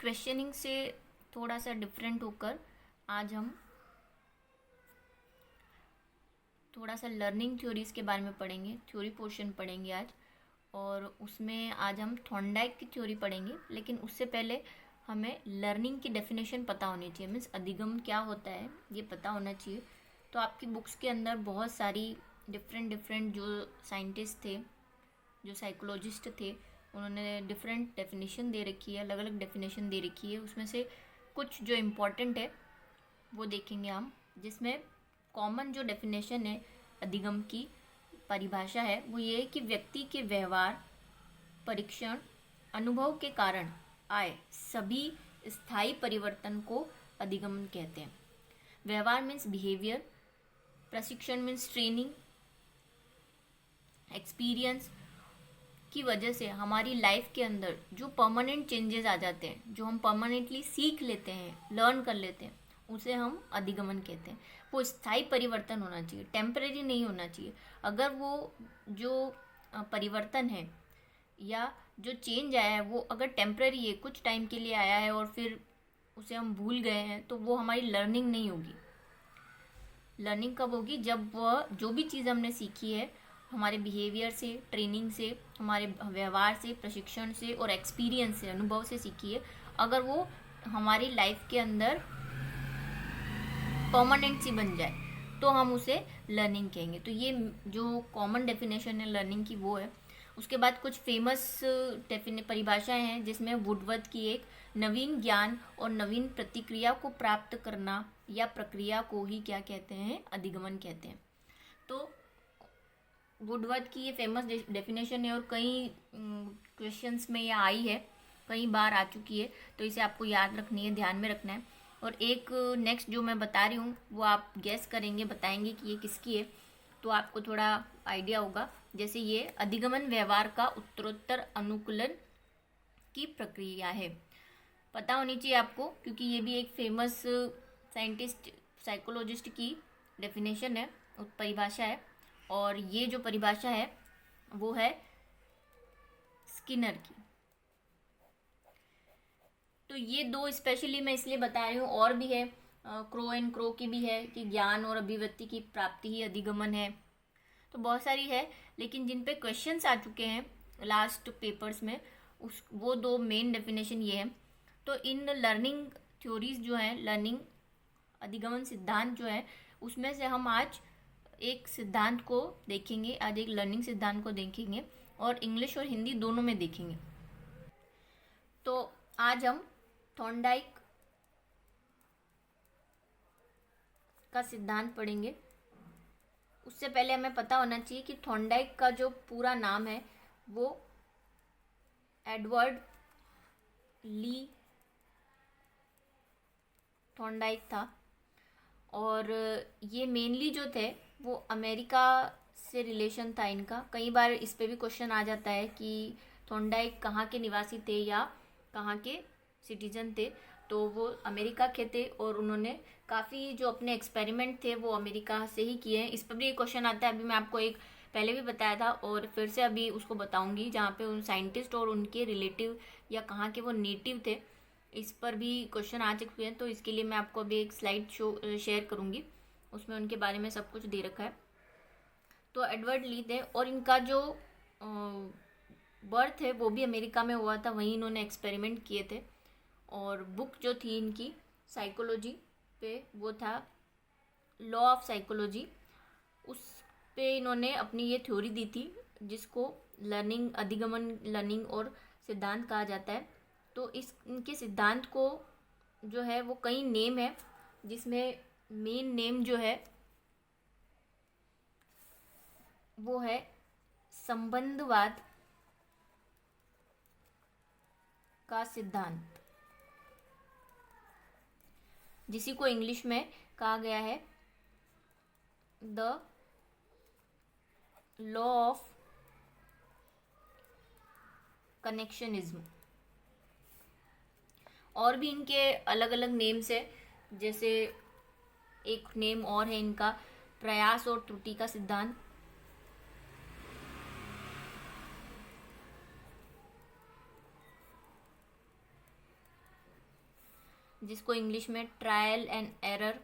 Questioning से थोड़ा सा डिफरेंट होकर आज हम थोड़ा सा लर्निंग थ्योरीज के बारे में पढ़ेंगे, थ्योरी पोर्शन पढ़ेंगे आज। और उसमें आज हम थॉर्नडाइक की थ्योरी पढ़ेंगे, लेकिन उससे पहले हमें लर्निंग की डेफिनेशन पता होनी चाहिए। मीन्स अधिगम क्या होता है ये पता होना चाहिए। तो आपकी बुक्स के अंदर बहुत सारी डिफरेंट डिफरेंट जो साइंटिस्ट थे, जो साइकोलॉजिस्ट थे, उन्होंने डिफरेंट डेफिनेशन दे रखी है, अलग अलग डेफिनेशन दे रखी है। उसमें से कुछ जो इम्पोर्टेंट है वो देखेंगे हम, जिसमें कॉमन जो डेफिनेशन है अधिगम की परिभाषा है वो ये है कि व्यक्ति के व्यवहार, परीक्षण, अनुभव के कारण आए सभी स्थायी परिवर्तन को अधिगमन कहते हैं। व्यवहार मीन्स बिहेवियर, प्रशिक्षण मीन्स ट्रेनिंग, एक्सपीरियंस की वजह से हमारी लाइफ के अंदर जो परमानेंट चेंजेस आ जाते हैं, जो हम परमानेंटली सीख लेते हैं, लर्न कर लेते हैं, उसे हम अधिगमन कहते हैं। वो स्थायी परिवर्तन होना चाहिए, टेम्परेरी नहीं होना चाहिए। अगर वो जो परिवर्तन है या जो चेंज आया है वो अगर टेम्परेरी है, कुछ टाइम के लिए आया है और फिर उसे हम भूल गए हैं, तो वो हमारी लर्निंग नहीं होगी। लर्निंग कब होगी? जब वह जो भी चीज़ हमने सीखी है हमारे बिहेवियर से, ट्रेनिंग से, हमारे व्यवहार से, प्रशिक्षण से और एक्सपीरियंस से, अनुभव से सीखी है, अगर वो हमारी लाइफ के अंदर परमानेंट सी बन जाए तो हम उसे लर्निंग कहेंगे। तो ये जो कॉमन डेफिनेशन है लर्निंग की वो है। उसके बाद कुछ फेमस परिभाषाएं हैं, जिसमें वुडवर्थ की एक, नवीन ज्ञान और नवीन प्रतिक्रिया को प्राप्त करना या प्रक्रिया को ही क्या कहते हैं? अधिगमन कहते हैं। तो वुडवर्थ की ये फेमस डेफिनेशन है और कई क्वेश्चंस में ये आई है, कई बार आ चुकी है, तो इसे आपको याद रखनी है, ध्यान में रखना है। और एक नेक्स्ट जो मैं बता रही हूँ वो आप गेस करेंगे, बताएंगे कि ये किसकी है, तो आपको थोड़ा आइडिया होगा। जैसे ये अधिगमन व्यवहार का उत्तरोत्तर अनुकूलन की प्रक्रिया है, पता होनी चाहिए आपको, क्योंकि ये भी एक फेमस साइंटिस्ट, साइकोलॉजिस्ट की डेफिनेशन है, परिभाषा है। और ये जो परिभाषा है वो है स्किनर की। तो ये दो स्पेशली मैं इसलिए बता रही हूँ, और भी है, क्रो एंड क्रो की भी है कि ज्ञान और अभिव्यक्ति की प्राप्ति ही अधिगमन है। तो बहुत सारी है, लेकिन जिन पे क्वेश्चंस आ चुके हैं लास्ट पेपर्स में, उस वो दो मेन डेफिनेशन ये है। तो इन लर्निंग थ्योरीज जो है, लर्निंग अधिगमन सिद्धांत जो है, उसमें से हम आज एक सिद्धांत को देखेंगे, आज एक लर्निंग सिद्धांत को देखेंगे और इंग्लिश और हिंदी दोनों में देखेंगे। तो आज हम थॉर्नडाइक का सिद्धांत पढ़ेंगे। उससे पहले हमें पता होना चाहिए कि थॉर्नडाइक का जो पूरा नाम है वो एडवर्ड ली थॉर्नडाइक था। और ये मेनली जो थे वो अमेरिका से रिलेशन था इनका। कई बार इस पे भी क्वेश्चन आ जाता है कि थॉर्नडाइक कहाँ के निवासी थे या कहाँ के सिटीजन थे। तो वो अमेरिका के थे और उन्होंने काफ़ी जो अपने एक्सपेरिमेंट थे वो अमेरिका से ही किए हैं। इस पर भी एक क्वेश्चन आता है, अभी मैं आपको एक पहले भी बताया था और फिर से अभी उसको बताऊंगी, जहाँ पे उन साइंटिस्ट और उनके रिलेटिव या कहाँ के वो नेटिव थे, इस पर भी क्वेश्चन आ चुके हैं। तो इसके लिए मैं आपको अभी एक स्लाइड शेयर करूँगी, उसमें उनके बारे में सब कुछ दे रखा है। तो एडवर्ड ली थे और इनका जो बर्थ है वो भी अमेरिका में हुआ था, वहीं इन्होंने एक्सपेरिमेंट किए थे। और बुक जो थी इनकी साइकोलॉजी पे वो था लॉ ऑफ साइकोलॉजी, उस पे इन्होंने अपनी ये थ्योरी दी थी, जिसको लर्निंग, अधिगमन, लर्निंग और सिद्धांत कहा जाता है। तो इस इनके सिद्धांत को जो है वो कई नेम है, जिसमें मेन नेम जो है वो है संबंधवाद का सिद्धांत, जिसी को इंग्लिश में कहा गया है द लॉ ऑफ कनेक्शनिज्म। और भी इनके अलग अलग नेम्स है, जैसे एक नेम और है इनका प्रयास और त्रुटि का सिद्धांत। जिसको इंग्लिश में ट्रायल एंड एरर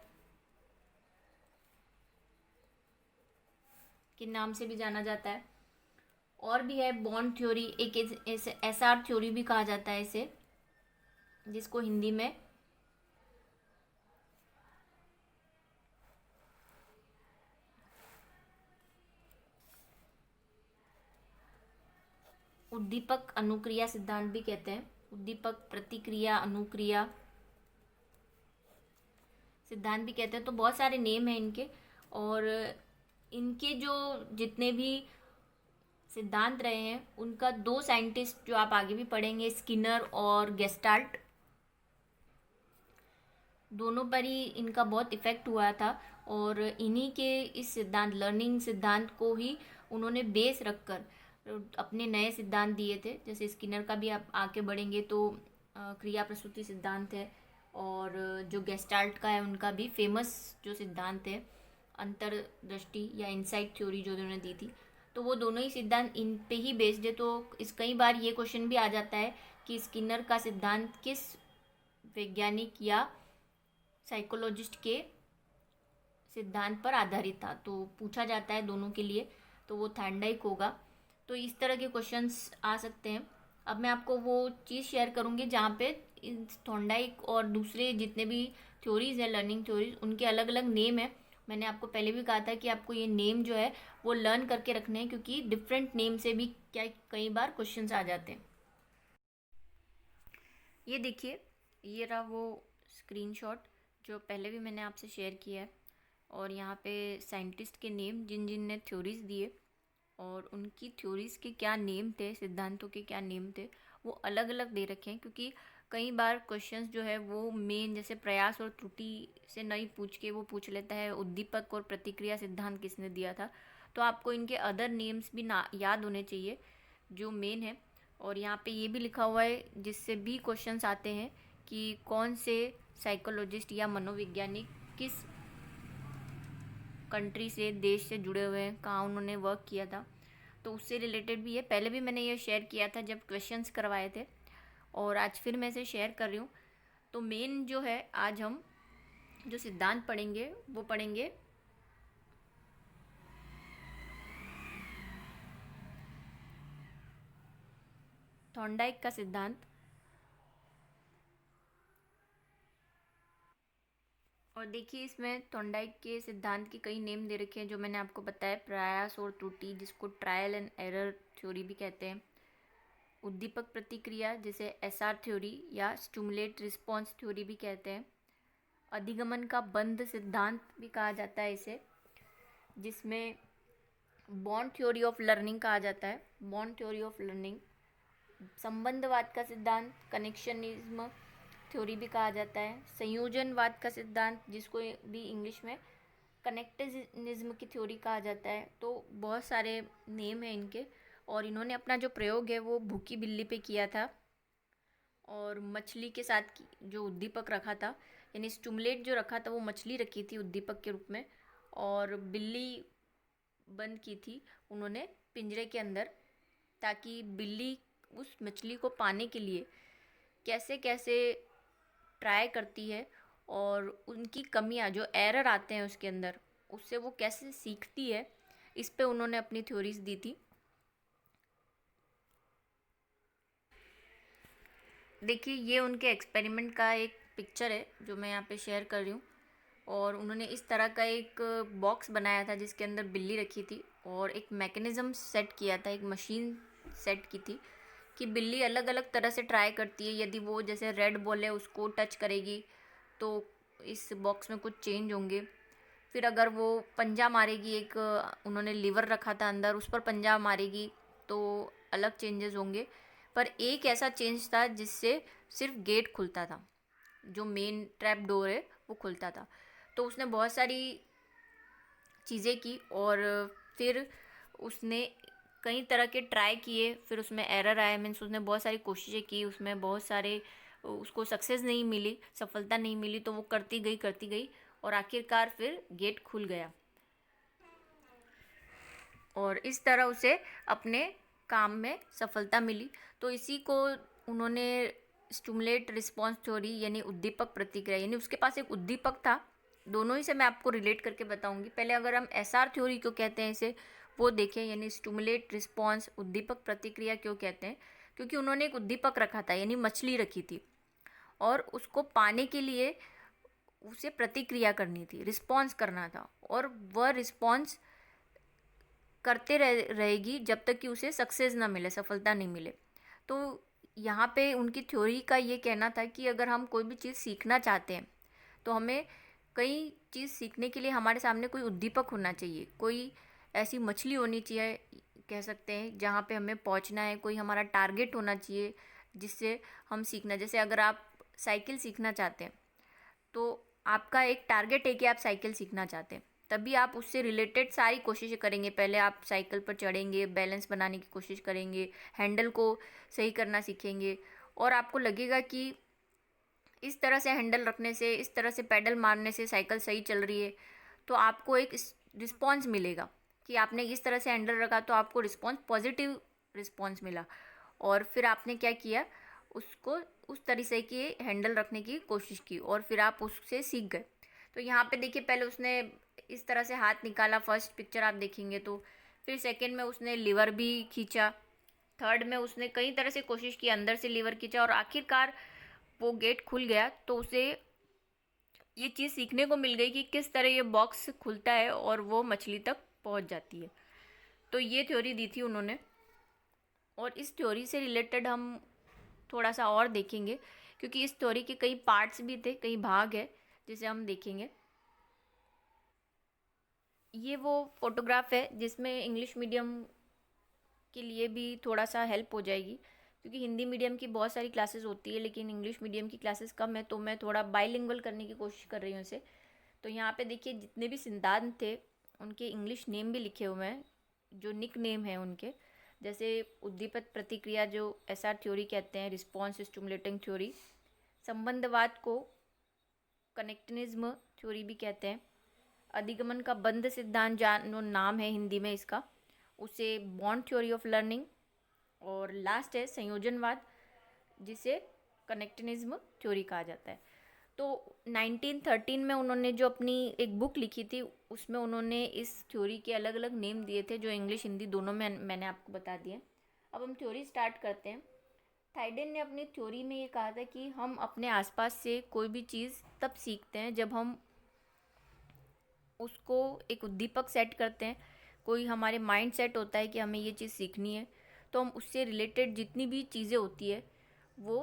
के नाम से भी जाना जाता है। और भी है बॉन्ड थ्योरी, एक एसआर थ्योरी भी कहा जाता है इसे, जिसको हिंदी में उद्दीपक अनुक्रिया सिद्धांत भी कहते हैं। उद्दीपक प्रतिक्रिया अनुक्रिया सिद्धांत भी कहते हैं। तो बहुत सारे नेम हैं इनके, और इनके जो जितने भी सिद्धांत रहे हैं उनका दो साइंटिस्ट जो आप आगे भी पढ़ेंगे, स्किनर और गेस्टाल्ट, दोनों पर ही इनका बहुत इफेक्ट हुआ था। और इन्हीं के इस सिद्धांत, लर्निंग सिद्धांत को ही उन्होंने बेस रखकर अपने नए सिद्धांत दिए थे। जैसे स्किनर का भी आप आगे बढ़ेंगे तो क्रिया प्रसूति सिद्धांत है, और जो गेस्टाल्ट का है उनका भी फेमस जो सिद्धांत है अंतर्दृष्टि या इनसाइट थ्योरी जो उन्होंने दी थी, तो वो दोनों ही सिद्धांत इन पे ही बेस्ड है। तो इस कई बार ये क्वेश्चन भी आ जाता है कि स्किनर का सिद्धांत किस वैज्ञानिक या साइकोलॉजिस्ट के सिद्धांत पर आधारित था, तो पूछा जाता है दोनों के लिए, तो वो थॉर्नडाइक होगा। तो इस तरह के क्वेश्चंस आ सकते हैं। अब मैं आपको वो चीज़ शेयर करूँगी जहाँ पे थॉर्नडाइक और दूसरे जितने भी थ्योरीज़ हैं, लर्निंग थ्योरीज, उनके अलग अलग नेम है। मैंने आपको पहले भी कहा था कि आपको ये नेम जो है वो लर्न करके रखने हैं, क्योंकि डिफरेंट नेम से भी क्या कई बार क्वेश्चंस आ जाते हैं। ये देखिए, ये रहा वो स्क्रीनशॉट जो पहले भी मैंने आपसे शेयर किया है, और यहाँ पे साइंटिस्ट के नेम जिन जिन ने थ्योरीज दिए और उनकी थ्योरीज के क्या नेम थे, सिद्धांतों के क्या नेम थे, वो अलग अलग दे रखे हैं। क्योंकि कई बार क्वेश्चंस जो है वो मेन जैसे प्रयास और त्रुटि से नहीं पूछ के वो पूछ लेता है उद्दीपक और प्रतिक्रिया सिद्धांत किसने दिया था। तो आपको इनके अदर नेम्स भी ना याद होने चाहिए जो मेन है। और यहाँ पे ये भी लिखा हुआ है जिससे भी क्वेश्चंस आते हैं कि कौन से साइकोलॉजिस्ट या मनोवैज्ञानिक किस कंट्री से, देश से जुड़े हुए हैं, कहाँ उन्होंने वर्क किया था, तो उससे रिलेटेड भी है। पहले भी मैंने ये शेयर किया था जब क्वेश्चंस करवाए थे, और आज फिर मैं इसे शेयर कर रही हूँ। तो मेन जो है आज हम जो सिद्धांत पढ़ेंगे वो पढ़ेंगे थॉर्नडाइक का सिद्धांत। और देखिए इसमें थॉर्नडाइक के सिद्धांत के कई नेम दे रखे हैं जो मैंने आपको बताया, प्रयास और त्रुटि जिसको ट्रायल एंड एरर थ्योरी भी कहते हैं, उद्दीपक प्रतिक्रिया जिसे एसआर थ्योरी या स्टिमुलेट रिस्पॉन्स थ्योरी भी कहते हैं, अधिगमन का बंध सिद्धांत भी कहा जाता है इसे, जिसमें बॉन्ड थ्योरी ऑफ लर्निंग कहा जाता है, बॉन्ड थ्योरी ऑफ लर्निंग, संबंधवाद का सिद्धांत कनेक्शनिज्म थ्योरी भी कहा जाता है, संयोजनवाद का सिद्धांत जिसको भी इंग्लिश में कनेक्टिविज्म की थ्योरी कहा जाता है। तो बहुत सारे नेम हैं इनके, और इन्होंने अपना जो प्रयोग है वो भूखी बिल्ली पे किया था, और मछली के साथ जो उद्दीपक रखा था, यानी स्टिमुलेट जो रखा था वो मछली रखी थी उद्दीपक के रूप में, और बिल्ली बंद की थी उन्होंने पिंजरे के अंदर, ताकि बिल्ली उस मछली को पाने के लिए कैसे कैसे ट्राई करती है, और उनकी कमियां जो एरर आते हैं उसके अंदर, उससे वो कैसे सीखती है, इस पे उन्होंने अपनी थ्योरीज दी थी। देखिए ये उनके एक्सपेरिमेंट का एक पिक्चर है जो मैं यहाँ पे शेयर कर रही हूँ, और उन्होंने इस तरह का एक बॉक्स बनाया था जिसके अंदर बिल्ली रखी थी, और एक मैकेनिज़्म सेट किया था, एक मशीन सेट की थी कि बिल्ली अलग अलग तरह से ट्राई करती है। यदि वो जैसे रेड बॉल है उसको टच करेगी तो इस बॉक्स में कुछ चेंज होंगे, फिर अगर वो पंजा मारेगी, एक उन्होंने लीवर रखा था अंदर, उस पर पंजा मारेगी तो अलग चेंजेस होंगे। पर एक ऐसा चेंज था जिससे सिर्फ गेट खुलता था, जो मेन ट्रैप डोर है वो खुलता था। तो उसने बहुत सारी चीज़ें की, और फिर उसने कई तरह के ट्राई किए, फिर उसमें एरर आया, मीन्स उसने बहुत सारी कोशिशें की, उसमें बहुत सारे उसको सक्सेस नहीं मिली, सफलता नहीं मिली, तो वो करती गई, और आखिरकार फिर गेट खुल गया, और इस तरह उसे अपने काम में सफलता मिली। तो इसी को उन्होंने स्टिमुलेट रिस्पॉन्स थ्योरी यानी उद्दीपक प्रतिक्रिया, यानी उसके पास एक उद्दीपक था। दोनों ही से मैं आपको रिलेट करके बताऊंगी। पहले अगर हम एसआर थ्योरी क्यों कहते हैं इसे वो देखें, यानी स्टिमुलेट रिस्पॉन्स उद्दीपक प्रतिक्रिया क्यों कहते हैं, क्योंकि उन्होंने एक उद्दीपक रखा था, यानी मछली रखी थी और उसको पाने के लिए उसे प्रतिक्रिया करनी थी, रिस्पॉन्स करना था, और वह रिस्पॉन्स करते रहेगी जब तक कि उसे सक्सेस ना मिले, सफलता नहीं मिले। तो यहाँ पे उनकी थ्योरी का ये कहना था कि अगर हम कोई भी चीज़ सीखना चाहते हैं तो हमें कई चीज़ सीखने के लिए हमारे सामने कोई उद्दीपक होना चाहिए, कोई ऐसी मछली होनी चाहिए कह सकते हैं जहाँ पे हमें पहुँचना है, कोई हमारा टारगेट होना चाहिए जिससे हम सीखना। जैसे अगर आप साइकिल सीखना चाहते हैं तो आपका एक टारगेट है कि आप साइकिल सीखना चाहते हैं, तभी आप उससे रिलेटेड सारी कोशिशें करेंगे। पहले आप साइकिल पर चढ़ेंगे, बैलेंस बनाने की कोशिश करेंगे, हैंडल को सही करना सीखेंगे और आपको लगेगा कि इस तरह से हैंडल रखने से, इस तरह से पैडल मारने से साइकिल सही चल रही है। तो आपको एक रिस्पॉन्स मिलेगा कि आपने इस तरह से हैंडल रखा तो आपको रिस्पॉन्स, पॉजिटिव रिस्पॉन्स मिला और फिर आपने क्या किया, उसको उस तरीके की हैंडल रखने की कोशिश की और फिर आप उससे सीख गए। तो यहाँ पे देखिए पहले उसने इस तरह से हाथ निकाला, फर्स्ट पिक्चर आप देखेंगे तो, फिर सेकंड में उसने लीवर भी खींचा, थर्ड में उसने कई तरह से कोशिश की, अंदर से लीवर खींचा और आखिरकार वो गेट खुल गया। तो उसे ये चीज़ सीखने को मिल गई कि किस तरह ये बॉक्स खुलता है और वो मछली तक पहुंच जाती है। तो ये थ्योरी दी थी उन्होंने और इस थ्योरी से रिलेटेड हम थोड़ा सा और देखेंगे क्योंकि इस थ्योरी के कई पार्ट्स भी थे, कई भाग है जिसे हम देखेंगे। ये वो फोटोग्राफ है जिसमें इंग्लिश मीडियम के लिए भी थोड़ा सा हेल्प हो जाएगी क्योंकि हिंदी मीडियम की बहुत सारी क्लासेस होती है लेकिन इंग्लिश मीडियम की क्लासेस कम है, तो मैं थोड़ा बाइलिंगुअल करने की कोशिश कर रही हूँ इसे। तो यहाँ पे देखिए जितने भी सिद्धांत थे उनके इंग्लिश नेम भी लिखे हुए हैं, जो निक नेम है उनके, जैसे उद्दीपक प्रतिक्रिया जो एसआर थ्योरी कहते हैं, रिस्पॉन्स स्टिमुलेटिंग थ्योरी, संबंधवाद को कनेक्टिनिज्म थ्योरी भी कहते हैं, अधिगमन का बंध सिद्धांत जो नाम है हिंदी में इसका, उसे बॉन्ड थ्योरी ऑफ लर्निंग, और लास्ट है संयोजनवाद जिसे कनेक्टिनिज्म थ्योरी कहा जाता है। तो 1913 में उन्होंने जो अपनी एक बुक लिखी थी उसमें उन्होंने इस थ्योरी के अलग अलग नेम दिए थे जो इंग्लिश हिंदी दोनों में मैंने आपको बता दिए। अब हम थ्योरी स्टार्ट करते हैं। थाइडेन ने अपनी थ्योरी में ये कहा था कि हम अपने आसपास से कोई भी चीज़ तब सीखते हैं जब हम उसको एक उद्दीपक सेट करते हैं, कोई हमारे माइंड सेट होता है कि हमें ये चीज़ सीखनी है, तो हम उससे रिलेटेड जितनी भी चीज़ें होती है वो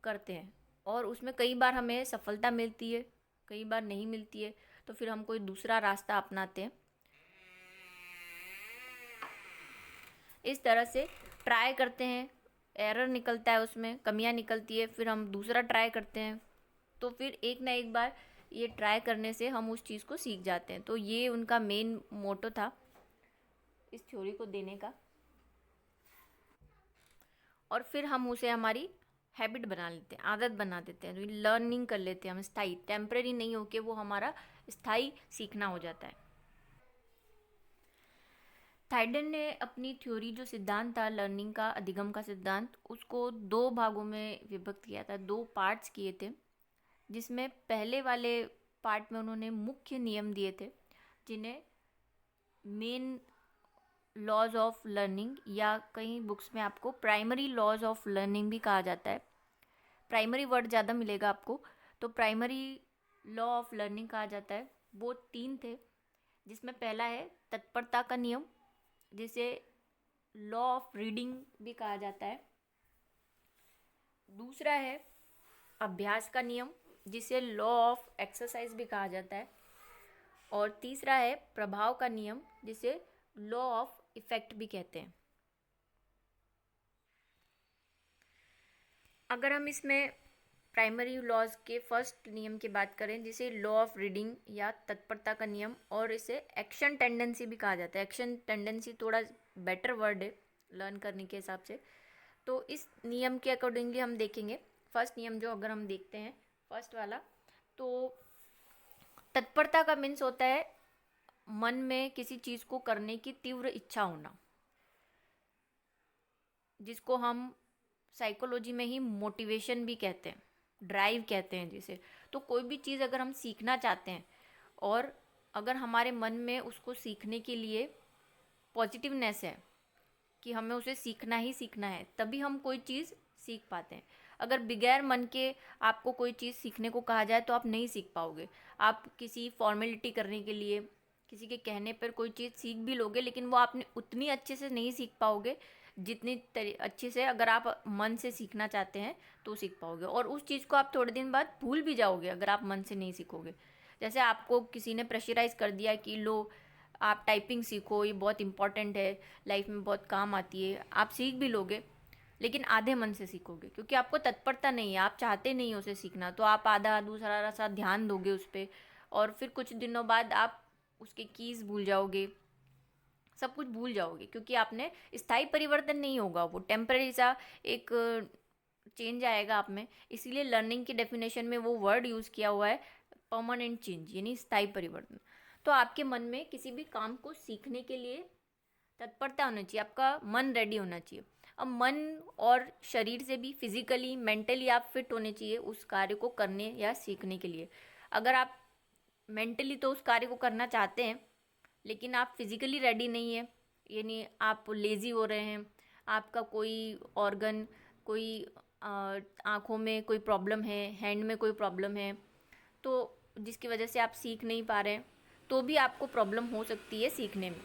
करते हैं और उसमें कई बार हमें सफलता मिलती है, कई बार नहीं मिलती है, तो फिर हम कोई दूसरा रास्ता अपनाते हैं। इस तरह से ट्राई करते हैं, एरर निकलता है, उसमें कमियां निकलती है, फिर हम दूसरा ट्राई करते हैं, तो फिर एक ना एक बार ये ट्राई करने से हम उस चीज़ को सीख जाते हैं। तो ये उनका मेन मोटो था इस थ्योरी को देने का, और फिर हम उसे हमारी हैबिट बना लेते हैं, आदत बना देते हैं, तो लर्निंग कर लेते हैं हम, स्थायी, टेम्परेरी नहीं होके वो हमारा स्थायी सीखना हो जाता है। थाइडेन ने अपनी थ्योरी जो सिद्धांत था लर्निंग का, अधिगम का सिद्धांत, उसको दो भागों में विभक्त किया था, दो पार्ट्स किए थे, जिसमें पहले वाले पार्ट में उन्होंने मुख्य नियम दिए थे जिन्हें मेन लॉज ऑफ लर्निंग या कई बुक्स में आपको प्राइमरी लॉज ऑफ लर्निंग भी कहा जाता है। प्राइमरी वर्ड ज़्यादा मिलेगा आपको, तो प्राइमरी लॉ ऑफ लर्निंग कहा जाता है। वो तीन थे जिसमें पहला है तत्परता का नियम जिसे लॉ ऑफ रीडिंग भी कहा जाता है, दूसरा है अभ्यास का नियम जिसे लॉ ऑफ एक्सरसाइज भी कहा जाता है, और तीसरा है प्रभाव का नियम जिसे लॉ ऑफ इफेक्ट भी कहते हैं। अगर हम इसमें प्राइमरी लॉज के फर्स्ट नियम की बात करें जिसे लॉ ऑफ रीडिंग या तत्परता का नियम, और इसे एक्शन टेंडेंसी भी कहा जाता है, एक्शन टेंडेंसी थोड़ा बेटर वर्ड है लर्न करने के हिसाब से। तो इस नियम के अकॉर्डिंगली हम देखेंगे फर्स्ट नियम जो अगर हम देखते हैं फर्स्ट वाला, तो तत्परता का मीन्स होता है मन में किसी चीज़ को करने की तीव्र इच्छा होना, जिसको हम साइकोलॉजी में ही मोटिवेशन भी कहते हैं, ड्राइव कहते हैं जिसे। तो कोई भी चीज़ अगर हम सीखना चाहते हैं और अगर हमारे मन में उसको सीखने के लिए पॉजिटिवनेस है कि हमें उसे सीखना ही सीखना है, तभी हम कोई चीज़ सीख पाते हैं। अगर बगैर मन के आपको कोई चीज़ सीखने को कहा जाए तो आप नहीं सीख पाओगे। आप किसी फॉर्मेलिटी करने के लिए किसी के कहने पर कोई चीज़ सीख भी लोगे, लेकिन वो आपने उतनी अच्छे से नहीं सीख पाओगे जितनी अच्छे से अगर आप मन से सीखना चाहते हैं तो सीख पाओगे। और उस चीज़ को आप थोड़े दिन बाद भूल भी जाओगे अगर आप मन से नहीं सीखोगे। जैसे आपको किसी ने प्रेशराइज कर दिया कि लो आप टाइपिंग सीखो, ये बहुत इंपॉर्टेंट है, लाइफ में बहुत काम आती है, आप सीख भी लोगे लेकिन आधे मन से सीखोगे क्योंकि आपको तत्परता नहीं है, आप चाहते नहीं हो उसे सीखना, तो आप आधा दूसरा सा ध्यान दोगे उस पर और फिर कुछ दिनों बाद आप उसके कीज़ भूल जाओगे, सब कुछ भूल जाओगे क्योंकि आपने स्थायी परिवर्तन नहीं होगा, वो टेम्पररी सा एक चेंज आएगा आप में। इसीलिए लर्निंग की डेफिनेशन में वो वर्ड यूज़ किया हुआ है परमानेंट चेंज, यानी स्थायी परिवर्तन। तो आपके मन में किसी भी काम को सीखने के लिए तत्परता होनी चाहिए, आपका मन रेडी होना चाहिए। अब मन और शरीर से भी फिजिकली मेंटली आप फिट होने चाहिए उस कार्य को करने या सीखने के लिए। अगर आप मेंटली तो उस कार्य को करना चाहते हैं लेकिन आप फिजिकली रेडी नहीं है, यानी आप लेज़ी हो रहे हैं, आपका कोई ऑर्गन, कोई आँखों में कोई प्रॉब्लम है, हैंड में कोई प्रॉब्लम है, तो जिसकी वजह से आप सीख नहीं पा रहे हैं, तो भी आपको प्रॉब्लम हो सकती है सीखने में।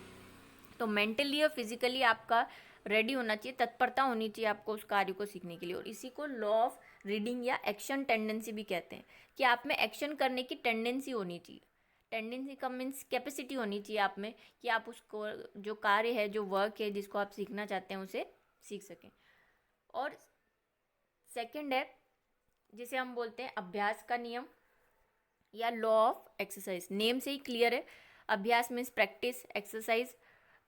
तो मेंटली और फिजिकली आपका रेडी होना चाहिए, तत्परता होनी चाहिए आपको उस कार्य को सीखने के लिए। और इसी को लॉ ऑफ रीडिंग या एक्शन टेंडेंसी भी कहते हैं कि आप में एक्शन करने की टेंडेंसी होनी चाहिए। टेंडेंसी का मीन्स कैपेसिटी होनी चाहिए आप में कि आप उसको जो कार्य है, जो वर्क है जिसको आप सीखना चाहते हैं उसे सीख सकें। और सेकंड है जिसे हम बोलते हैं अभ्यास का नियम या लॉ ऑफ एक्सरसाइज। नेम से ही क्लियर है, अभ्यास मीन्स प्रैक्टिस, एक्सरसाइज।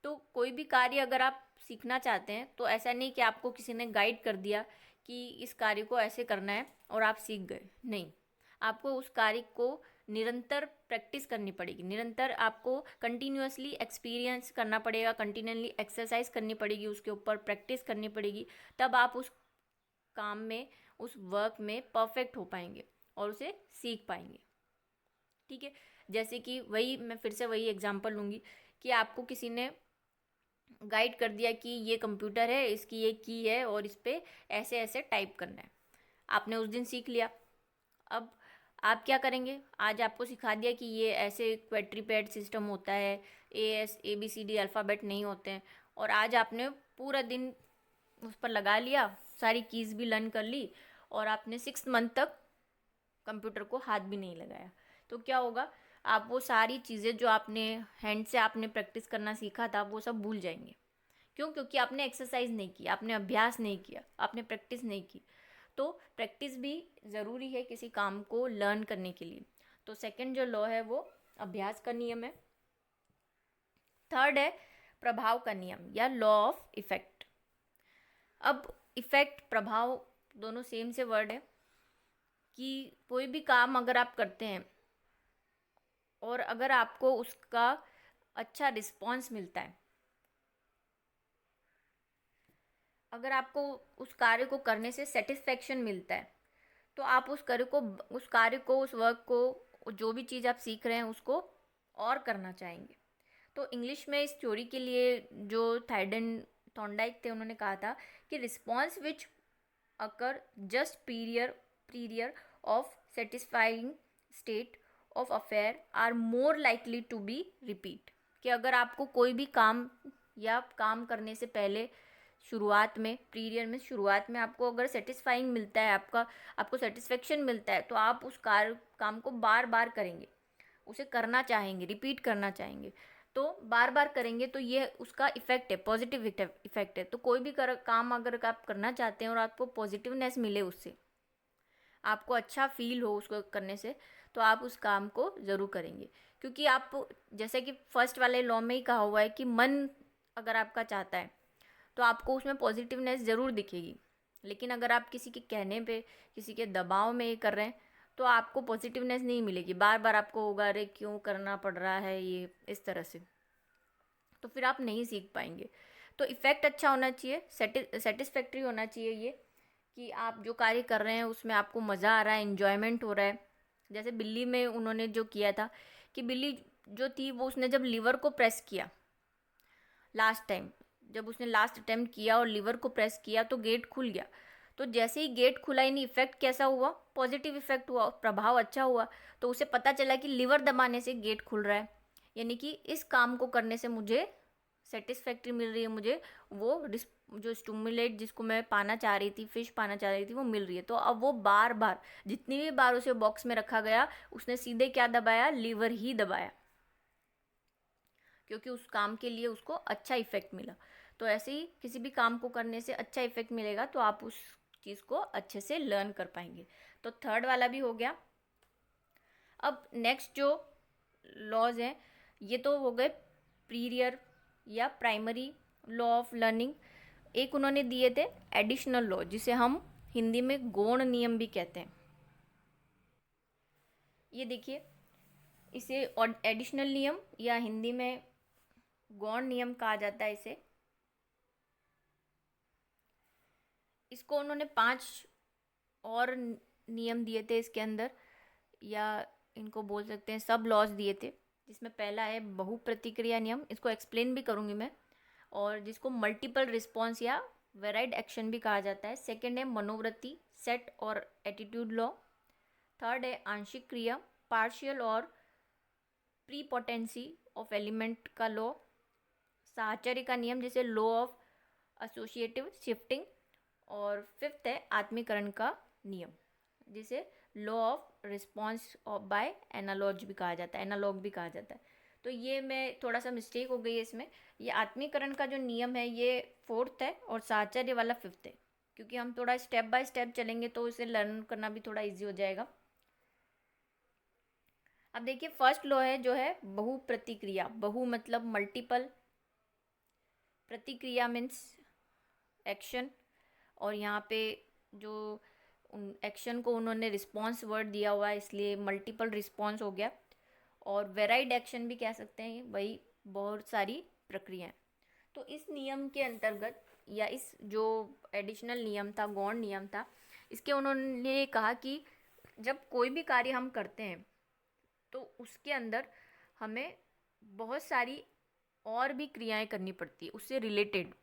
तो कोई भी कार्य अगर आप सीखना चाहते हैं तो ऐसा नहीं कि आपको किसी ने गाइड कर दिया कि इस कार्य को ऐसे करना है और आप सीख गए, नहीं। आपको उस कार्य को निरंतर प्रैक्टिस करनी पड़ेगी, निरंतर आपको कंटिन्यूअसली एक्सपीरियंस करना पड़ेगा, कंटिन्यूअसली एक्सरसाइज करनी पड़ेगी, उसके ऊपर प्रैक्टिस करनी पड़ेगी, तब आप उस काम में, उस वर्क में परफेक्ट हो पाएंगे और उसे सीख पाएंगे। ठीक है, जैसे कि वही मैं फिर से वही एग्जांपल लूँगी कि आपको किसी ने गाइड कर दिया कि ये कंप्यूटर है, इसकी ये की है और इस पर ऐसे ऐसे टाइप करना है, आपने उस दिन सीख लिया। अब आप क्या करेंगे, आज आपको सिखा दिया कि ये ऐसे क्वेड्रीपैड सिस्टम होता है, ABCD अल्फ़ाबेट नहीं होते हैं, और आज आपने पूरा दिन उस पर लगा लिया, सारी कीज़ भी लर्न कर ली और आपने 6 मंथ तक कंप्यूटर को हाथ भी नहीं लगाया, तो क्या होगा, आप वो सारी चीज़ें जो आपने हैंड से आपने प्रैक्टिस करना सीखा था वो सब भूल जाएंगे। क्यों? क्योंकि आपने एक्सरसाइज नहीं की, आपने अभ्यास नहीं किया, आपने प्रैक्टिस नहीं की। तो प्रैक्टिस भी ज़रूरी है किसी काम को लर्न करने के लिए। तो सेकंड जो लॉ है वो अभ्यास का नियम है। थर्ड है प्रभाव का नियम या लॉ ऑफ इफेक्ट। अब इफेक्ट प्रभाव दोनों सेम से वर्ड है कि कोई भी काम अगर आप करते हैं और अगर आपको उसका अच्छा रिस्पॉन्स मिलता है, अगर आपको उस कार्य को करने से सेटिस्फेक्शन मिलता है, तो आप उस कार्य को, उस वर्क को, जो भी चीज़ आप सीख रहे हैं उसको और करना चाहेंगे। तो इंग्लिश में इस थ्योरी के लिए जो थॉर्नडाइक थे उन्होंने कहा था कि response which occur just prior of satisfying state of affair are more likely to be repeat. कि अगर आपको कोई भी काम या काम करने से पहले शुरुआत में, पीरियड में शुरुआत में आपको अगर सेटिस्फाइंग मिलता है, आपको सेटिस्फेक्शन मिलता है, तो आप उस काम को बार बार करेंगे, उसे करना चाहेंगे, रिपीट करना चाहेंगे। तो बार बार करेंगे तो ये उसका इफेक्ट है, पॉजिटिव इफेक्ट है। तो कोई भी काम अगर आप करना चाहते हैं और आपको पॉजिटिवनेस मिले, उससे आपको अच्छा फील हो उसको करने से, तो आप उस काम को ज़रूर करेंगे। क्योंकि आप, जैसे कि फर्स्ट वाले लॉ में ही कहा हुआ है कि मन अगर आपका चाहता है तो आपको उसमें पॉजिटिवनेस ज़रूर दिखेगी, लेकिन अगर आप किसी के कहने पे, किसी के दबाव में ये कर रहे हैं तो आपको पॉजिटिवनेस नहीं मिलेगी, बार बार आपको होगा अरे क्यों करना पड़ रहा है ये, इस तरह से, तो फिर आप नहीं सीख पाएंगे। तो इफ़ेक्ट अच्छा होना चाहिए, सेटिस्फैक्ट्री होना चाहिए ये, कि आप जो कार्य कर रहे हैं उसमें आपको मज़ा आ रहा है, एन्जॉयमेंट हो रहा है। जैसे बिल्ली में उन्होंने जो किया था कि बिल्ली जो थी वो उसने जब लीवर को प्रेस किया लास्ट टाइम, जब उसने लास्ट अटेम्प्ट किया और लीवर को प्रेस किया तो गेट खुल गया। तो जैसे ही गेट खुला, इन इफेक्ट कैसा हुआ, पॉजिटिव इफेक्ट हुआ, प्रभाव अच्छा हुआ। तो उसे पता चला कि लीवर दबाने से गेट खुल रहा है, यानी कि इस काम को करने से मुझे सेटिस्फैक्ट्री मिल रही है, मुझे वो जो स्टूमुलेट जिसको मैं पाना चाह रही थी, फिश पाना चाह रही थी, वो मिल रही है। तो अब वो बार बार, जितनी भी बार उसे बॉक्स में रखा गया, उसने सीधे क्या दबाया, लीवर ही दबाया, क्योंकि उस काम के लिए उसको अच्छा इफेक्ट मिला। तो ऐसे ही किसी भी काम को करने से अच्छा इफेक्ट मिलेगा तो आप उस चीज़ को अच्छे से लर्न कर पाएंगे। तो थर्ड वाला भी हो गया। अब नेक्स्ट जो लॉज हैं, ये तो हो गए प्रीरियर या प्राइमरी लॉ ऑफ लर्निंग। एक उन्होंने दिए थे एडिशनल लॉ, जिसे हम हिंदी में गौण नियम भी कहते हैं। ये देखिए, इसे एडिशनल नियम या हिंदी में गौण नियम कहा जाता है इसे। इसको उन्होंने 5 और नियम दिए थे इसके अंदर, या इनको बोल सकते हैं सब लॉज दिए थे। जिसमें पहला है बहुप्रतिक्रिया नियम, इसको एक्सप्लेन भी करूँगी मैं, और जिसको मल्टीपल रिस्पॉन्स या वेराइड एक्शन भी कहा जाता है। सेकेंड है मनोवृत्ति, सेट और एटीट्यूड लॉ। थर्ड है आंशिक क्रिया, पार्शियल और प्रीपोटेंसी ऑफ एलिमेंट का लॉ। साहचर्य का नियम, जैसे लॉ ऑफ एसोसिएटिव शिफ्टिंग। और फिफ्थ है आत्मीकरण का नियम, जिसे law of response of by analogue भी कहा जाता है, तो ये मैं थोड़ा सा मिस्टेक हो गई है इसमें। ये आत्मीकरण का जो नियम है ये फोर्थ है और साहचर्य वाला फिफ्थ है, क्योंकि हम थोड़ा स्टेप बाय स्टेप चलेंगे तो इसे लर्न करना भी थोड़ा ईजी हो जाएगा। अब देखिए, फर्स्ट लॉ है जो है बहुप्रतिक्रिया। बहु मतलब मल्टीपल, प्रतिक्रिया मीन्स एक्शन, और यहाँ पे जो एक्शन को उन्होंने रिस्पॉन्स वर्ड दिया हुआ है, इसलिए मल्टीपल रिस्पॉन्स हो गया। और वेराइड एक्शन भी कह सकते हैं, वही बहुत सारी प्रक्रियाएं। तो इस नियम के अंतर्गत, या इस जो एडिशनल नियम था, गौण नियम था, इसके उन्होंने कहा कि जब कोई भी कार्य हम करते हैं तो उसके अंदर हमें बहुत सारी और भी क्रियाएं करनी पड़ती है उससे रिलेटेड।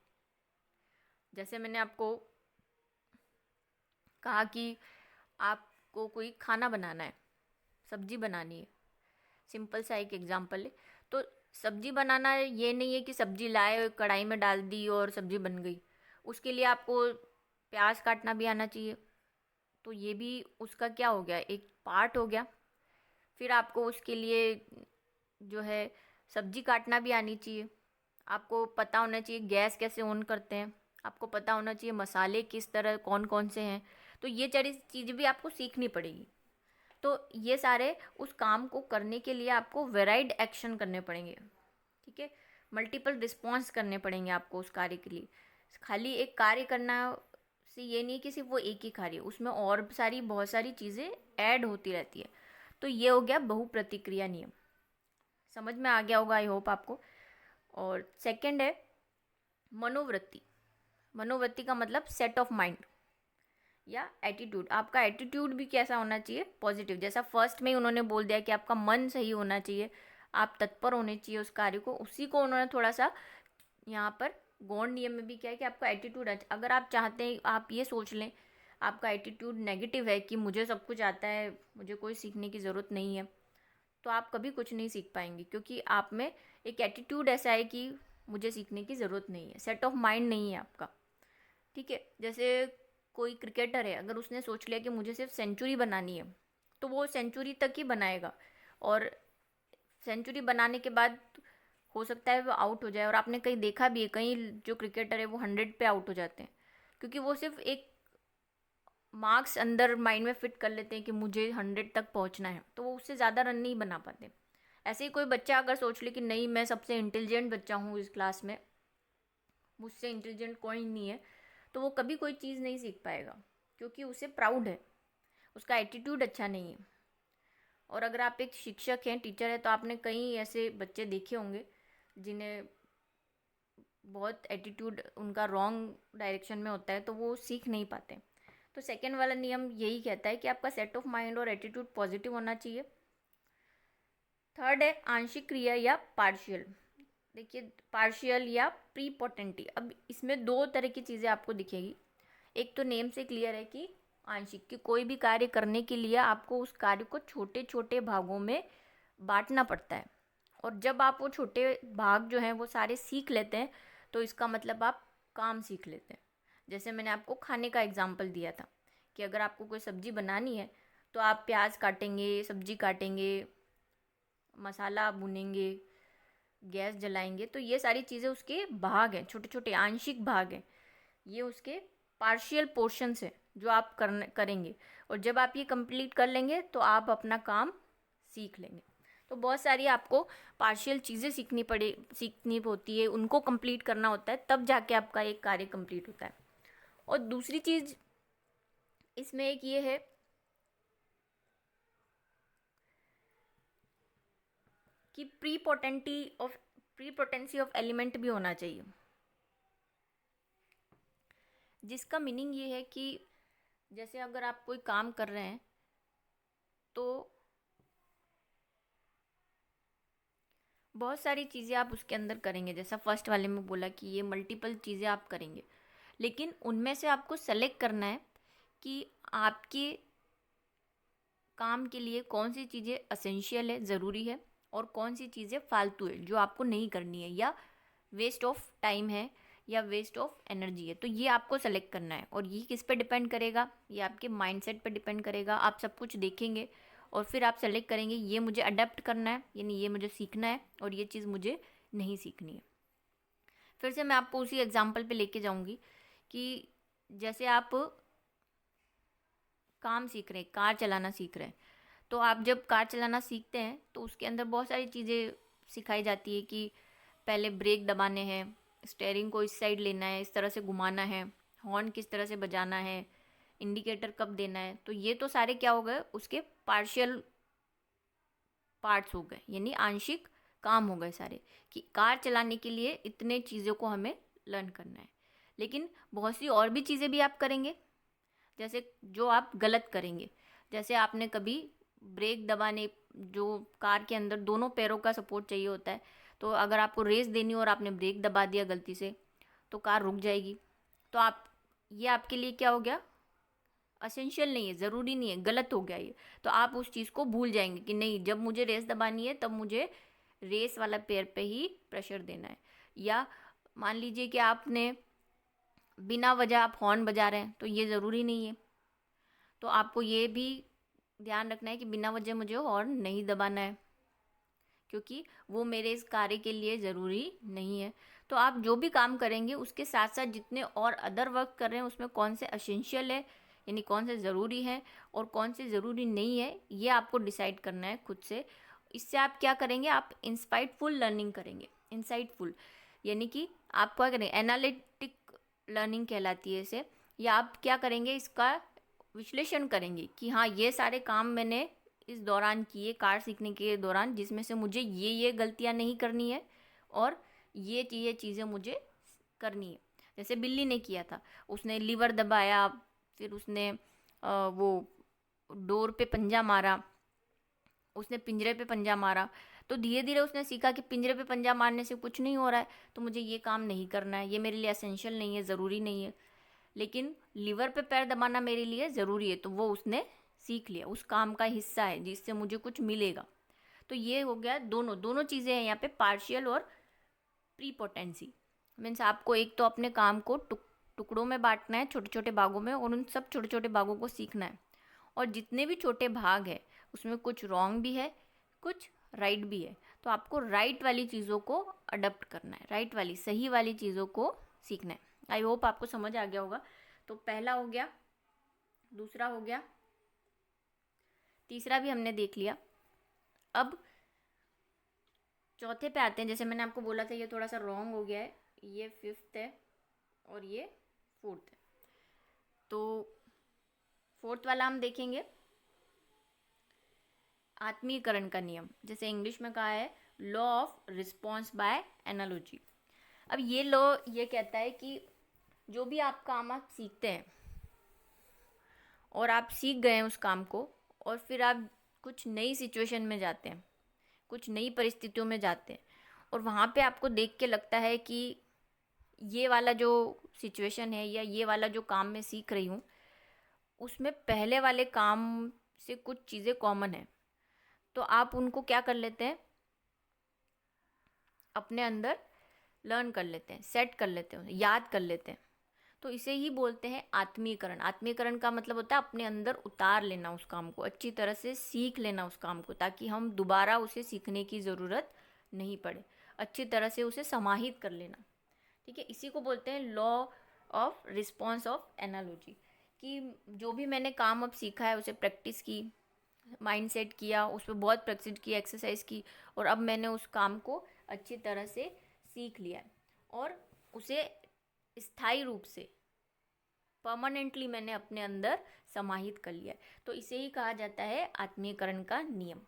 जैसे मैंने आपको कहा कि आपको कोई खाना बनाना है, सब्जी बनानी है, सिंपल सा एक एग्जांपल है। तो सब्जी बनाना ये नहीं है कि सब्जी लाए, कढ़ाई में डाल दी और सब्जी बन गई। उसके लिए आपको प्याज काटना भी आना चाहिए, तो ये भी उसका क्या हो गया, एक पार्ट हो गया। फिर आपको उसके लिए जो है सब्जी काटना भी आनी चाहिए, आपको पता होना चाहिए गैस कैसे ऑन करते हैं, आपको पता होना चाहिए मसाले किस तरह कौन कौन से हैं। तो ये सारी चीज़ भी आपको सीखनी पड़ेगी। तो ये सारे उस काम को करने के लिए आपको वेराइड एक्शन करने पड़ेंगे, ठीक है, मल्टीपल रिस्पॉन्स करने पड़ेंगे आपको उस कार्य के लिए। खाली एक कार्य करना से ये नहीं कि सिर्फ वो एक ही कार्य, उसमें और सारी बहुत सारी चीज़ें ऐड होती रहती है। तो ये हो गया बहुप्रतिक्रिया नियम, समझ में आ गया होगा आई होप आपको। और सेकंड है मनोवृत्ति। मनोवृत्ति का मतलब सेट ऑफ माइंड या एटीट्यूड। आपका एटीट्यूड भी कैसा होना चाहिए, पॉजिटिव। जैसा फर्स्ट में ही उन्होंने बोल दिया कि आपका मन सही होना चाहिए, आप तत्पर होने चाहिए उस कार्य को, उसी को उन्होंने थोड़ा सा यहाँ पर गौण नियम में भी क्या है कि आपका एटीट्यूड, अगर आप चाहते हैं, आप ये सोच लें आपका एटीट्यूड नेगेटिव है कि मुझे सब कुछ आता है, मुझे कोई सीखने की ज़रूरत नहीं है, तो आप कभी कुछ नहीं सीख पाएंगे, क्योंकि आप में एक एटीट्यूड ऐसा है कि मुझे सीखने की ज़रूरत नहीं है, सेट ऑफ माइंड नहीं है आपका, ठीक है। जैसे कोई क्रिकेटर है, अगर उसने सोच लिया कि मुझे सिर्फ सेंचुरी बनानी है, तो वो सेंचुरी तक ही बनाएगा, और सेंचुरी बनाने के बाद हो सकता है वो आउट हो जाए। और आपने कहीं देखा भी है, कई जो क्रिकेटर है वो 100 पे आउट हो जाते हैं, क्योंकि वो सिर्फ एक मार्क्स अंदर माइंड में फिट कर लेते हैं कि मुझे 100 तक पहुंचना है, तो वो उससे ज़्यादा रन नहीं बना पाते। ऐसे ही कोई बच्चा अगर सोच ले कि नहीं मैं सबसे इंटेलिजेंट बच्चा हूँ इस क्लास में, मुझसे इंटेलिजेंट कोई नहीं है, तो वो कभी कोई चीज़ नहीं सीख पाएगा, क्योंकि उसे प्राउड है, उसका एटीट्यूड अच्छा नहीं है। और अगर आप एक शिक्षक हैं, टीचर है, तो आपने कई ऐसे बच्चे देखे होंगे जिन्हें बहुत एटीट्यूड उनका रॉन्ग डायरेक्शन में होता है, तो वो सीख नहीं पाते। तो सेकेंड वाला नियम यही कहता है कि आपका सेट ऑफ माइंड और एटीट्यूड पॉजिटिव होना चाहिए। थर्ड है आंशिक क्रिया या पार्शियल। देखिए पार्शियल या प्रीपोटेंटी, अब इसमें दो तरह की चीज़ें आपको दिखेगी। एक तो नेम से क्लियर है कि आंशिक, कि कोई भी कार्य करने के लिए आपको उस कार्य को छोटे छोटे भागों में बांटना पड़ता है, और जब आप वो छोटे भाग जो हैं वो सारे सीख लेते हैं तो इसका मतलब आप काम सीख लेते हैं। जैसे मैंने आपको खाने का एग्जाम्पल दिया था कि अगर आपको कोई सब्ज़ी बनानी है तो आप प्याज काटेंगे, सब्जी काटेंगे, मसाला भुनेंगे, गैस जलाएंगे, तो ये सारी चीज़ें उसके भाग हैं, छोटे छोटे आंशिक भाग हैं, ये उसके पार्शियल पोर्शंस हैं जो आप करेंगे। और जब आप ये कंप्लीट कर लेंगे तो आप अपना काम सीख लेंगे। तो बहुत सारी आपको पार्शियल चीज़ें सीखनी होती है, उनको कंप्लीट करना होता है, तब जाके आपका एक कार्य कंप्लीट होता है। और दूसरी चीज़ इसमें एक ये है कि प्रीपोटेंसी ऑफ एलिमेंट भी होना चाहिए, जिसका मीनिंग ये है कि जैसे अगर आप कोई काम कर रहे हैं तो बहुत सारी चीज़ें आप उसके अंदर करेंगे, जैसा फर्स्ट वाले में बोला कि ये मल्टीपल चीज़ें आप करेंगे, लेकिन उनमें से आपको सेलेक्ट करना है कि आपके काम के लिए कौन सी चीज़ें असेंशियल है, ज़रूरी है, और कौन सी चीज़ें फालतू है जो आपको नहीं करनी है, या वेस्ट ऑफ टाइम है, या वेस्ट ऑफ एनर्जी है। तो ये आपको सेलेक्ट करना है, और ये किस पे डिपेंड करेगा, ये आपके माइंडसेट पे डिपेंड करेगा। आप सब कुछ देखेंगे और फिर आप सेलेक्ट करेंगे ये मुझे अडेप्ट करना है, यानी ये मुझे सीखना है, और ये चीज़ मुझे नहीं सीखनी है। फिर से मैं आपको उसी एग्जाम्पल पे लेके जाऊंगी कि जैसे आप काम सीख रहे हैं, कार चलाना सीख रहे हैं, तो आप जब कार चलाना सीखते हैं तो उसके अंदर बहुत सारी चीज़ें सिखाई जाती है कि पहले ब्रेक दबाने हैं, स्टेयरिंग को इस साइड लेना है, इस तरह से घुमाना है, हॉर्न किस तरह से बजाना है, इंडिकेटर कब देना है। तो ये तो सारे क्या हो गए, उसके पार्शियल पार्ट्स हो गए, यानी आंशिक काम हो गए सारे, कि कार चलाने के लिए इतने चीज़ों को हमें लर्न करना है। लेकिन बहुत सी और भी चीज़ें भी आप करेंगे, जैसे जो आप गलत करेंगे, जैसे आपने कभी ब्रेक दबाने, जो कार के अंदर दोनों पैरों का सपोर्ट चाहिए होता है, तो अगर आपको रेस देनी हो और आपने ब्रेक दबा दिया गलती से तो कार रुक जाएगी। तो आप, ये आपके लिए क्या हो गया, असेंशियल नहीं है, ज़रूरी नहीं है, गलत हो गया ये। तो आप उस चीज़ को भूल जाएंगे कि नहीं, जब मुझे रेस दबानी है तब मुझे रेस वाला पैर पे ही प्रेशर देना है। या मान लीजिए कि आपने बिना वजह आप हॉर्न बजा रहे हैं, तो ये ज़रूरी नहीं है, तो आपको ये भी ध्यान रखना है कि बिना वजह मुझे हॉर्न नहीं दबाना है, क्योंकि वो मेरे इस कार्य के लिए ज़रूरी नहीं है। तो आप जो भी काम करेंगे उसके साथ साथ जितने और अदर वर्क कर रहे हैं उसमें कौन से एसेंशियल है, यानी कौन से ज़रूरी है, और कौन से ज़रूरी नहीं है, ये आपको डिसाइड करना है खुद से। इससे आप क्या करेंगे, आप इंसाइटफुल लर्निंग करेंगे। इंसाइटफुल यानी कि आप क्या करेंगे, एनालिटिक लर्निंग कहलाती है इसे। या आप क्या करेंगे, इसका विश्लेषण करेंगे कि हाँ ये सारे काम मैंने इस दौरान किए, कार सीखने के दौरान, जिसमें से मुझे ये गलतियाँ नहीं करनी है और ये चीज़ें मुझे करनी है। जैसे बिल्ली ने किया था, उसने लीवर दबाया, फिर उसने वो डोर पे पंजा मारा, उसने पिंजरे पे पंजा मारा, तो धीरे धीरे उसने सीखा कि पिंजरे पे पंजा मारने से कुछ नहीं हो रहा है, तो मुझे ये काम नहीं करना है, ये मेरे लिए एसेंशियल नहीं है, ज़रूरी नहीं है। लेकिन लीवर पे पैर दबाना मेरे लिए ज़रूरी है, तो वो उसने सीख लिया, उस काम का हिस्सा है जिससे मुझे कुछ मिलेगा। तो ये हो गया, दोनों चीज़ें हैं यहाँ पे, पार्शियल और प्रीपोटेंसी। मीन्स आपको एक तो अपने काम को टुकड़ों में बांटना है, छोटे छोटे भागों में, और उन सब छोटे छोटे भागों को सीखना है। और जितने भी छोटे भाग है उसमें कुछ रॉन्ग भी है, कुछ राइट भी है, तो आपको राइट वाली चीज़ों को अडॉप्ट करना है, राइट वाली सही वाली चीज़ों को सीखना है। आई होप आपको समझ आ गया होगा। तो पहला हो गया, दूसरा हो गया, तीसरा भी हमने देख लिया। अब चौथे पे आते हैं। जैसे मैंने आपको बोला था ये थोड़ा सा रॉन्ग हो गया है, ये फिफ्थ है और ये फोर्थ है। तो फोर्थ वाला हम देखेंगे, आत्मीकरण का नियम, जैसे इंग्लिश में कहा है law of response by analogy. अब ये लॉ ये कहता है कि जो भी आप काम आप सीखते हैं और आप सीख गए हैं उस काम को, और फिर आप कुछ नई सिचुएशन में जाते हैं, कुछ नई परिस्थितियों में जाते हैं, और वहाँ पे आपको देख के लगता है कि ये वाला जो सिचुएशन है या ये वाला जो काम मैं सीख रही हूँ उसमें पहले वाले काम से कुछ चीज़ें कॉमन है, तो आप उनको क्या कर लेते हैं, अपने अंदर लर्न कर लेते हैं, सेट कर लेते हैं, याद कर लेते हैं। तो इसे ही बोलते हैं आत्मीकरण। आत्मीकरण का मतलब होता है अपने अंदर उतार लेना उस काम को, अच्छी तरह से सीख लेना उस काम को, ताकि हम दोबारा उसे सीखने की ज़रूरत नहीं पड़े, अच्छी तरह से उसे समाहित कर लेना। ठीक है, इसी को बोलते हैं law of response of analogy, कि जो भी मैंने काम अब सीखा है उसे प्रैक्टिस की, माइंड सेट किया, उस पर बहुत प्रैक्टिस की, एक्सरसाइज की, और अब मैंने उस काम को अच्छी तरह से सीख लिया है और उसे स्थायी रूप से परमानेंटली मैंने अपने अंदर समाहित कर लिया है। तो इसे ही कहा जाता है आत्मीयकरण का नियम।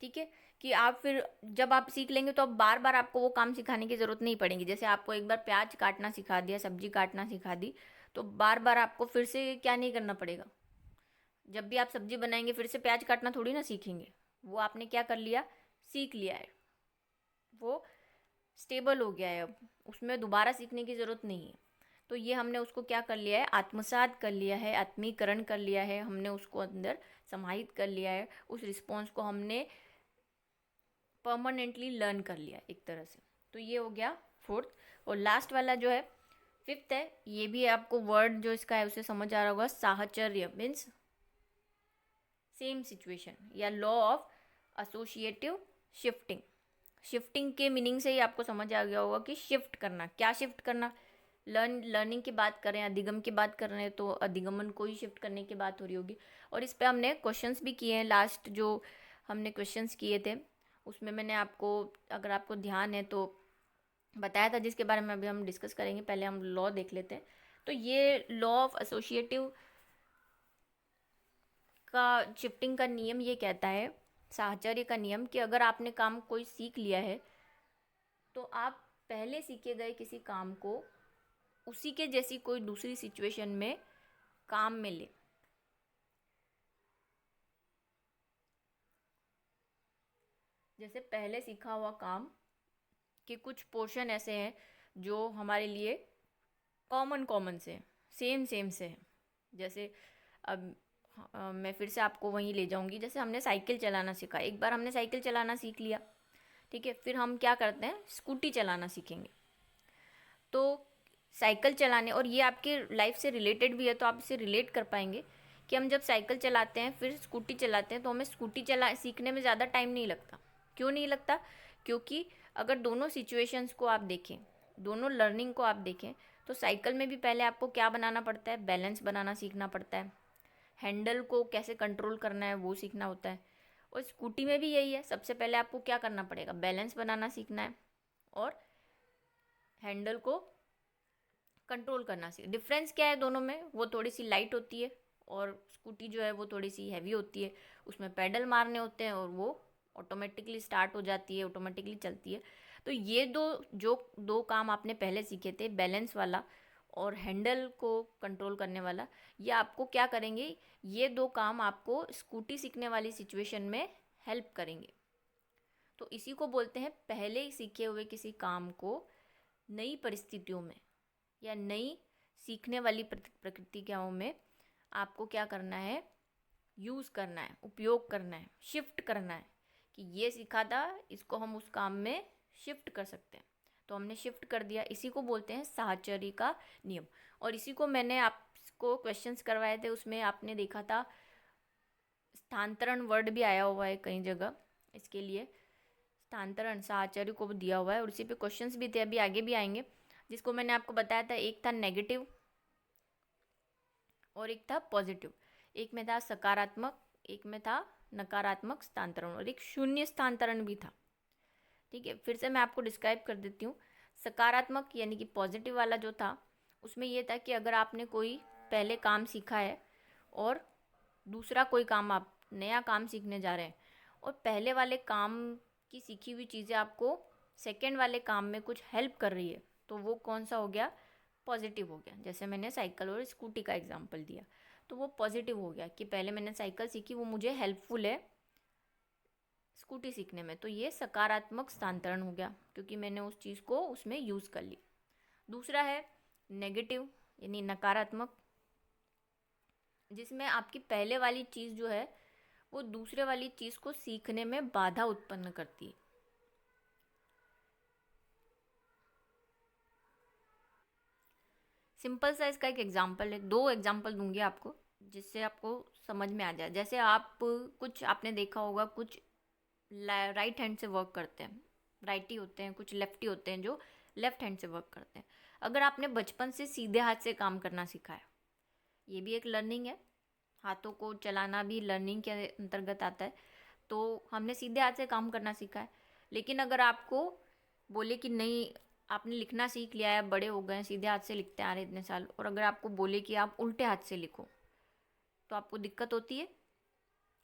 ठीक है, कि आप फिर जब आप सीख लेंगे तो अब बार बार आपको वो काम सिखाने की ज़रूरत नहीं पड़ेगी। जैसे आपको एक बार प्याज काटना सिखा दिया, सब्जी काटना सिखा दी, तो बार बार आपको फिर से क्या नहीं करना पड़ेगा। जब भी आप सब्जी बनाएंगे फिर से प्याज काटना थोड़ी ना सीखेंगे, वो आपने क्या कर लिया, सीख लिया है, वो स्टेबल हो गया है, अब उसमें दोबारा सीखने की ज़रूरत नहीं है। तो ये हमने उसको क्या कर लिया है, आत्मसात कर लिया है, आत्मीकरण कर लिया है, हमने उसको अंदर समाहित कर लिया है, उस रिस्पॉन्स को हमने परमानेंटली लर्न कर लिया एक तरह से। तो ये हो गया फोर्थ। और लास्ट वाला जो है फिफ्थ है, ये भी आपको वर्ड जो इसका है उसे समझ आ रहा होगा, साहचर्य मीन्स सेम सिचुएशन, या law of associative shifting. Shifting के मीनिंग से ही आपको समझ आ गया होगा कि शिफ्ट करना, क्या शिफ्ट करना। लर्निंग की बात करें, अधिगम की बात कर रहे हैं, तो अधिगमन को ही शिफ्ट करने की बात हो रही होगी। और इस पे हमने क्वेश्चंस भी किए हैं, लास्ट जो हमने क्वेश्चंस किए थे उसमें मैंने आपको, अगर आपको ध्यान है तो बताया था, जिसके बारे में अभी हम डिस्कस करेंगे। पहले हम लॉ देख लेते हैं। तो ये लॉ ऑफ एसोसिएटिव का शिफ्टिंग का नियम ये कहता है, साहचर्य का नियम, कि अगर आपने काम कोई सीख लिया है तो आप पहले सीखे गए किसी काम को उसी के जैसी कोई दूसरी सिचुएशन में काम में ले। जैसे पहले सीखा हुआ काम के कुछ पोर्शन ऐसे हैं जो हमारे लिए कॉमन से, सेम से हैं। जैसे अब मैं फिर से आपको वहीं ले जाऊंगी। जैसे हमने साइकिल चलाना सीखा, एक बार हमने साइकिल चलाना सीख लिया, ठीक है, फिर हम क्या करते हैं, स्कूटी चलाना सीखेंगे। तो साइकिल चलाने, और ये आपके लाइफ से रिलेटेड भी है तो आप इसे रिलेट कर पाएंगे कि हम जब साइकिल चलाते हैं फिर स्कूटी चलाते हैं तो हमें स्कूटी चला सीखने में ज़्यादा टाइम नहीं लगता। क्यों नहीं लगता? क्योंकि अगर दोनों सिचुएशंस को आप देखें, दोनों लर्निंग को आप देखें, तो साइकिल में भी पहले आपको क्या बनाना पड़ता है, बैलेंस बनाना सीखना पड़ता है, हैंडल को कैसे कंट्रोल करना है वो सीखना होता है। और स्कूटी में भी यही है, सबसे पहले आपको क्या करना पड़ेगा, बैलेंस बनाना सीखना है और हैंडल को कंट्रोल करना सीख। डिफरेंस क्या है दोनों में, वो थोड़ी सी लाइट होती है और स्कूटी जो है वो थोड़ी सी हैवी होती है। उसमें पैडल मारने होते हैं और वो ऑटोमेटिकली स्टार्ट हो जाती है, ऑटोमेटिकली चलती है। तो ये दो काम आपने पहले सीखे थे, बैलेंस वाला और हैंडल को कंट्रोल करने वाला, ये आपको क्या करेंगे, ये दो काम आपको स्कूटी सीखने वाली सिचुएशन में हेल्प करेंगे। तो इसी को बोलते हैं पहले ही सीखे हुए किसी काम को नई परिस्थितियों में या नई सीखने वाली प्रक्रियाओं में आपको क्या करना है, यूज़ करना है, उपयोग करना है, शिफ्ट करना है, कि ये सीखा था इसको हम उस काम में शिफ्ट कर सकते हैं। तो हमने शिफ्ट कर दिया, इसी को बोलते हैं साहचर्य का नियम। और इसी को मैंने आपको क्वेश्चंस करवाए थे, उसमें आपने देखा था स्थानांतरण वर्ड भी आया हुआ है कई जगह, इसके लिए स्थानांतरण साहचर्य को दिया हुआ है और उसी पे क्वेश्चंस भी थे, अभी आगे भी आएंगे। जिसको मैंने आपको बताया था, एक था नेगेटिव और एक था पॉजिटिव, एक में था सकारात्मक, एक में था नकारात्मक स्थानांतरण और एक शून्य स्थानांतरण भी था। ठीक है, फिर से मैं आपको डिस्क्राइब कर देती हूँ। सकारात्मक यानी कि पॉजिटिव वाला जो था, उसमें यह था कि अगर आपने कोई पहले काम सीखा है और दूसरा कोई काम, आप नया काम सीखने जा रहे हैं और पहले वाले काम की सीखी हुई चीज़ें आपको सेकेंड वाले काम में कुछ हेल्प कर रही है, तो वो कौन सा हो गया, पॉजिटिव हो गया। जैसे मैंने साइकिल और स्कूटी का एग्जाम्पल दिया। तो वो पॉजिटिव हो गया कि पहले मैंने साइकिल सीखी, वो मुझे हेल्पफुल है स्कूटी सीखने में, तो ये सकारात्मक स्थानांतरण हो गया क्योंकि मैंने उस चीज़ को उसमें यूज़ कर ली। दूसरा है नेगेटिव यानी नकारात्मक, जिसमें आपकी पहले वाली चीज़ जो है वो दूसरे वाली चीज़ को सीखने में बाधा उत्पन्न करती है। सिंपल सा इसका एक एग्जाम्पल है, 2 एग्जाम्पल दूंगी आपको जिससे आपको समझ में आ जाए। जैसे आप कुछ आपने देखा होगा, कुछ राइट हैंड से वर्क करते हैं, राइटी होते हैं, कुछ लेफ्टी होते हैं जो लेफ्ट हैंड से वर्क करते हैं। अगर आपने बचपन से सीधे हाथ से काम करना सीखा है, ये भी एक लर्निंग है, हाथों को चलाना भी लर्निंग के अंतर्गत आता है, तो हमने सीधे हाथ से काम करना सीखा है। लेकिन अगर आपको बोले कि नहीं, आपने लिखना सीख लिया है, बड़े हो गए, सीधे हाथ से लिखते आ रहे इतने साल, और अगर आपको बोले कि आप उल्टे हाथ से लिखो तो आपको दिक्कत होती है।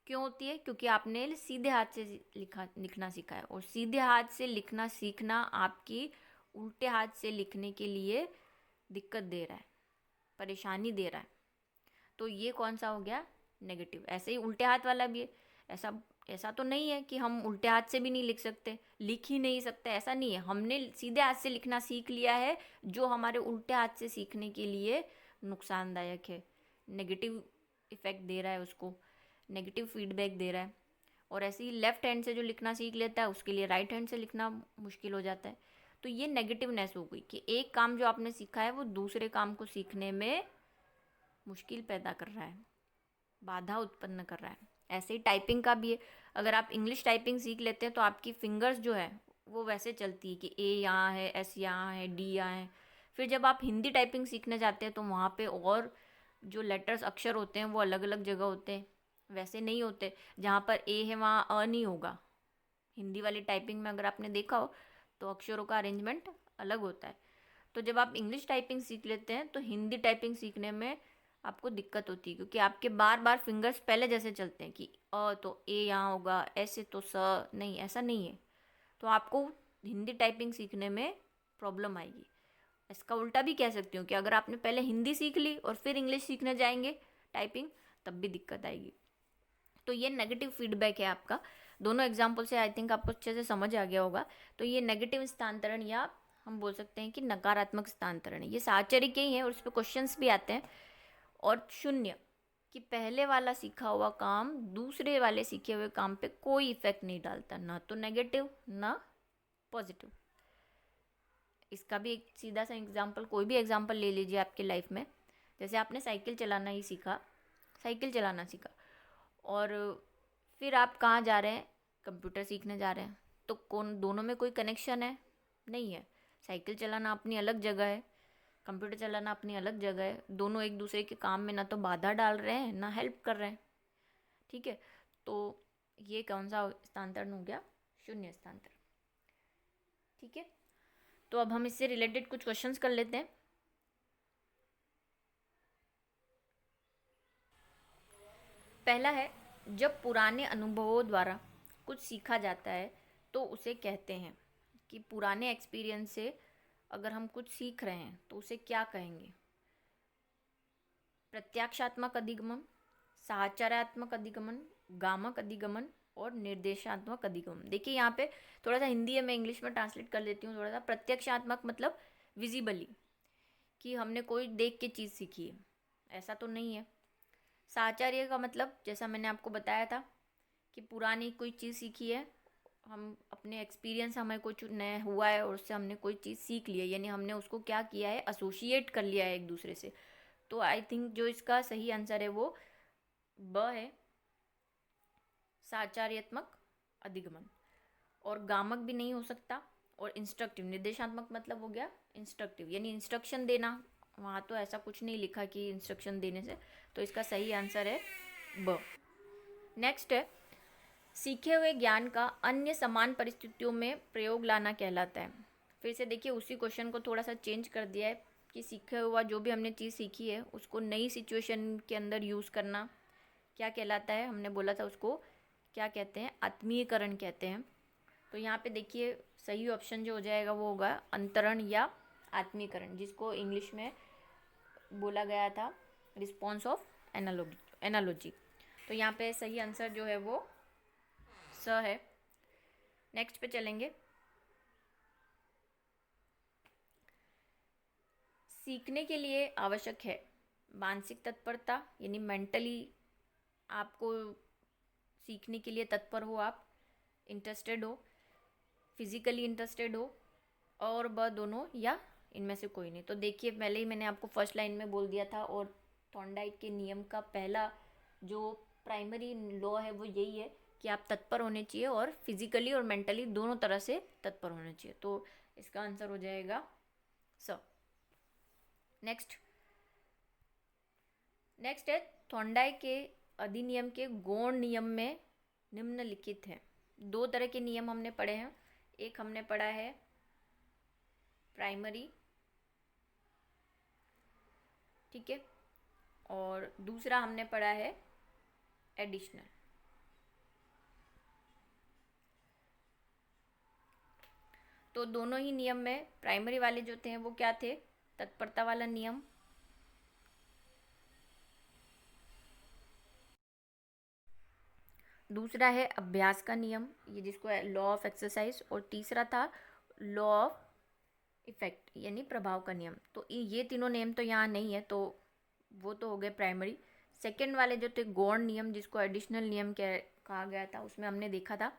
क्यों होती है? क्योंकि आपने सीधे हाथ से लिखना सीखा है, और सीधे हाथ से लिखना सीखना आपकी उल्टे हाथ से लिखने के लिए दिक्कत दे रहा है, परेशानी दे रहा है। तो ये कौन सा हो गया? नेगेटिव। ऐसे ही उल्टे हाथ वाला भी है। ऐसा ऐसा तो नहीं है कि हम उल्टे हाथ से भी नहीं लिख सकते, लिख ही नहीं सकते, ऐसा नहीं है। हमने सीधे हाथ से लिखना सीख लिया है जो हमारे उल्टे हाथ से सीखने के लिए नुकसानदायक है, नेगेटिव इफेक्ट दे रहा है, उसको नेगेटिव फीडबैक दे रहा है। और ऐसे ही लेफ्ट हैंड से जो लिखना सीख लेता है उसके लिए राइट हैंड से लिखना मुश्किल हो जाता है। तो ये नेगेटिवनेस हो गई कि एक काम जो आपने सीखा है वो दूसरे काम को सीखने में मुश्किल पैदा कर रहा है, बाधा उत्पन्न कर रहा है। ऐसे ही टाइपिंग का भी है। अगर आप इंग्लिश टाइपिंग सीख लेते हैं तो आपकी फिंगर्स जो है वो वैसे चलती है कि ए यहाँ है, एस यहाँ है, डी यहाँ है। फिर जब आप हिंदी टाइपिंग सीखने जाते हैं तो वहाँ पे और जो लेटर्स अक्षर होते हैं वो अलग अलग जगह होते हैं, वैसे नहीं होते। जहाँ पर ए है वहाँ अ नहीं होगा। हिंदी वाली टाइपिंग में अगर आपने देखा हो तो अक्षरों का अरेंजमेंट अलग होता है। तो जब आप इंग्लिश टाइपिंग सीख लेते हैं तो हिंदी टाइपिंग सीखने में आपको दिक्कत होती है, क्योंकि आपके बार बार फिंगर्स पहले जैसे चलते हैं कि अ तो ए यहाँ होगा, ऐसे तो स नहीं, ऐसा नहीं है। तो आपको हिंदी टाइपिंग सीखने में प्रॉब्लम आएगी। इसका उल्टा भी कह सकती हूँ कि अगर आपने पहले हिंदी सीख ली और फिर इंग्लिश सीखने जाएंगे टाइपिंग, तब भी दिक्कत आएगी। तो ये नेगेटिव फीडबैक है आपका। दोनों एग्जाम्पल से आई थिंक आपको अच्छे से समझ आ गया होगा। तो ये नेगेटिव स्थानांतरण या हम बोल सकते हैं कि नकारात्मक स्थानांतरण है, ये साहचर्य के ही है और उस पर क्वेश्चंस भी आते हैं। और शून्य, कि पहले वाला सीखा हुआ काम दूसरे वाले सीखे हुए काम पे कोई इफेक्ट नहीं डालता, ना तो नेगेटिव ना पॉजिटिव। इसका भी एक सीधा सा एग्जाम्पल, कोई भी एग्जाम्पल ले लीजिए आपके लाइफ में। जैसे आपने साइकिल चलाना ही सीखा, साइकिल चलाना सीखा, और फिर आप कहाँ जा रहे हैं? कंप्यूटर सीखने जा रहे हैं। तो कौन, दोनों में कोई कनेक्शन है? नहीं है। साइकिल चलाना अपनी अलग जगह है, कंप्यूटर चलाना अपनी अलग जगह है। दोनों एक दूसरे के काम में ना तो बाधा डाल रहे हैं ना हेल्प कर रहे हैं। ठीक है, तो ये कौन सा स्थानांतरण हो गया? शून्य स्थानांतरण। ठीक है, तो अब हम इससे रिलेटेड कुछ क्वेश्चंस कर लेते हैं। पहला है, जब पुराने अनुभवों द्वारा कुछ सीखा जाता है तो उसे कहते हैं कि पुराने एक्सपीरियंस से अगर हम कुछ सीख रहे हैं तो उसे क्या कहेंगे? प्रत्याक्षात्मक अधिगमन, साहचर्यात्मक अधिगमन, गामक अधिगमन और निर्देशात्मक अधिगमन। देखिए यहाँ पे थोड़ा सा हिंदी है, मैं इंग्लिश में ट्रांसलेट कर लेती हूँ थोड़ा सा। प्रत्यक्षात्मक मतलब विजिबली, कि हमने कोई देख के चीज़ सीखी है, ऐसा तो नहीं है। साहचर्य का मतलब जैसा मैंने आपको बताया था कि पुरानी कोई चीज़ सीखी है, हम अपने एक्सपीरियंस, हमें कुछ नया हुआ है और उससे हमने कोई चीज़ सीख ली है, यानी हमने उसको क्या किया है? एसोसिएट कर लिया है एक दूसरे से। तो आई थिंक जो इसका सही आंसर है वो ब है, साहचर्यात्मक अधिगमन। और गामक भी नहीं हो सकता। और इंस्ट्रक्टिव, निर्देशात्मक मतलब हो गया इंस्ट्रक्टिव, यानी इंस्ट्रक्शन देना। वहाँ तो ऐसा कुछ नहीं लिखा कि इंस्ट्रक्शन देने से, तो इसका सही आंसर है ब। नेक्स्ट है, सीखे हुए ज्ञान का अन्य समान परिस्थितियों में प्रयोग लाना कहलाता है। फिर से देखिए उसी क्वेश्चन को थोड़ा सा चेंज कर दिया है कि सीखे हुआ जो भी हमने चीज़ सीखी है उसको नई सिचुएशन के अंदर यूज़ करना क्या कहलाता है? हमने बोला था उसको क्या कहते हैं? आत्मीयकरण कहते हैं। तो यहाँ पे देखिए सही ऑप्शन जो हो जाएगा वो होगा अंतरण या आत्मीयकरण, जिसको इंग्लिश में बोला गया था रिस्पॉन्स ऑफ एनालॉजी। तो यहाँ पे सही आंसर जो है वो स है। नेक्स्ट पे चलेंगे। सीखने के लिए आवश्यक है मानसिक तत्परता, यानी मेंटली आपको सीखने के लिए तत्पर हो, आप इंटरेस्टेड हो, फिजिकली इंटरेस्टेड हो, और ब दोनों या इनमें से कोई नहीं। तो देखिए पहले ही मैंने आपको फर्स्ट लाइन में बोल दिया था, और थॉर्नडाइक के नियम का पहला जो प्राइमरी लॉ है वो यही है कि आप तत्पर होने चाहिए, और फिजिकली और मेंटली दोनों तरह से तत्पर होने चाहिए। तो इसका आंसर हो जाएगा स। नेक्स्ट है थॉर्नडाइक के अधिनियम के गौण नियम में निम्नलिखित है। दो तरह के नियम हमने पढ़े हैं। एक हमने पढ़ा है प्राइमरी, ठीक है, और दूसरा हमने पढ़ा है एडिशनल। तो दोनों ही नियम में प्राइमरी वाले जो थे वो क्या थे? तत्परता वाला नियम, दूसरा है अभ्यास का नियम, ये जिसको लॉ ऑफ एक्सरसाइज, और तीसरा था लॉ ऑफ इफेक्ट यानी प्रभाव का नियम। तो ये तीनों नियम तो यहाँ नहीं है, तो वो तो हो गए प्राइमरी। सेकंड वाले जो थे गौण नियम, जिसको एडिशनल नियम कहा गया था, उसमें हमने देखा था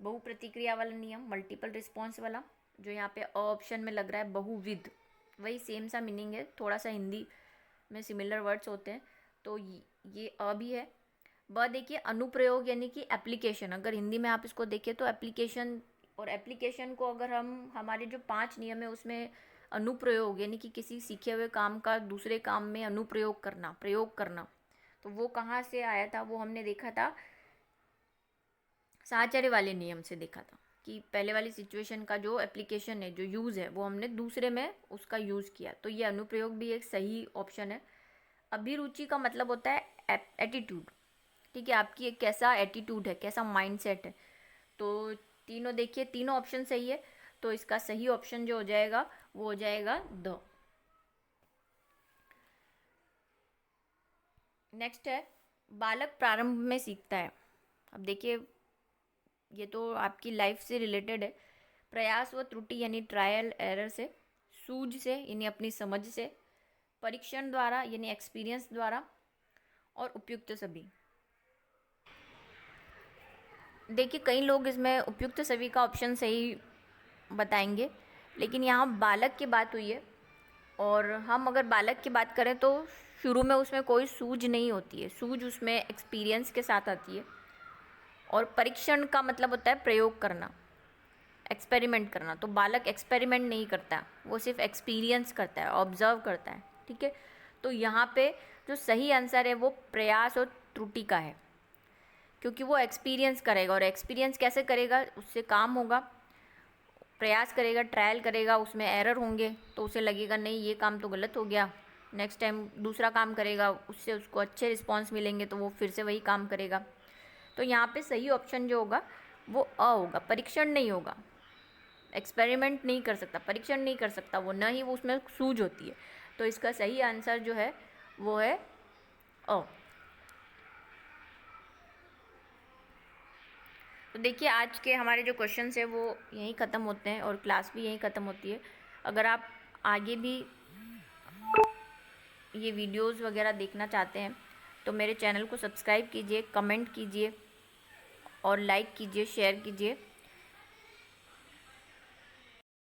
बहु प्रतिक्रिया वाला नियम, मल्टीपल रिस्पॉन्स वाला, जो यहाँ पे ऑप्शन में लग रहा है बहुविध, वही सेम सा मीनिंग है, थोड़ा सा हिंदी में सिमिलर वर्ड्स होते हैं, तो ये अ भी है। ब देखिए अनुप्रयोग यानी कि एप्लीकेशन, अगर हिंदी में आप इसको देखें तो एप्लीकेशन, और एप्लीकेशन को अगर हम हमारे जो 5 नियम है उसमें अनुप्रयोग यानी कि किसी सीखे हुए काम का दूसरे काम में अनुप्रयोग करना, प्रयोग करना, तो वो कहाँ से आया था? वो हमने देखा था साहचर्य वाले नियम से देखा था, कि पहले वाली सिचुएशन का जो एप्लीकेशन है, जो यूज़ है, वो हमने दूसरे में उसका यूज़ किया। तो ये अनुप्रयोग भी एक सही ऑप्शन है। अभिरुचि का मतलब होता है एटीट्यूड, ठीक है, आपकी एक कैसा एटीट्यूड है, कैसा माइंडसेट है। तो तीनों देखिए, तीनों ऑप्शन सही है, तो इसका सही ऑप्शन जो हो जाएगा वो हो जाएगा द। नेक्स्ट है बालक प्रारंभ में सीखता है। अब देखिए ये तो आपकी लाइफ से रिलेटेड है। प्रयास व त्रुटि यानी ट्रायल एरर से, सूझ से यानी अपनी समझ से, परीक्षण द्वारा यानी एक्सपीरियंस द्वारा, और उपयुक्त सभी। देखिए कई लोग इसमें उपयुक्त सभी का ऑप्शन सही बताएंगे, लेकिन यहाँ बालक की बात हुई है, और हम अगर बालक की बात करें तो शुरू में उसमें कोई सूझ नहीं होती है, सूझ उसमें एक्सपीरियंस के साथ आती है। और परीक्षण का मतलब होता है प्रयोग करना, एक्सपेरिमेंट करना। तो बालक एक्सपेरिमेंट नहीं करता, वो सिर्फ एक्सपीरियंस करता है, ऑब्जर्व करता है, ठीक है। तो यहाँ पे जो सही आंसर है वो प्रयास और त्रुटि का है, क्योंकि वो एक्सपीरियंस करेगा, और एक्सपीरियंस कैसे करेगा? उससे काम होगा, प्रयास करेगा, ट्रायल करेगा, उसमें एरर होंगे, तो उसे लगेगा नहीं ये काम तो गलत हो गया, नेक्स्ट टाइम दूसरा काम करेगा, उससे उसको अच्छे रिस्पॉन्स मिलेंगे, तो वो फिर से वही काम करेगा। तो यहाँ पे सही ऑप्शन जो होगा वो अ होगा, परीक्षण नहीं होगा, एक्सपेरिमेंट नहीं कर सकता, परीक्षण नहीं कर सकता वो, ना ही वो उसमें सूझ होती है। तो इसका सही आंसर जो है वो है अ। तो देखिए आज के हमारे जो क्वेश्चंस है वो यहीं ख़त्म होते हैं, और क्लास भी यहीं ख़त्म होती है। अगर आप आगे भी ये वीडियोस वगैरह देखना चाहते हैं तो मेरे चैनल को सब्सक्राइब कीजिए, कमेंट कीजिए, और लाइक कीजिए, शेयर कीजिए।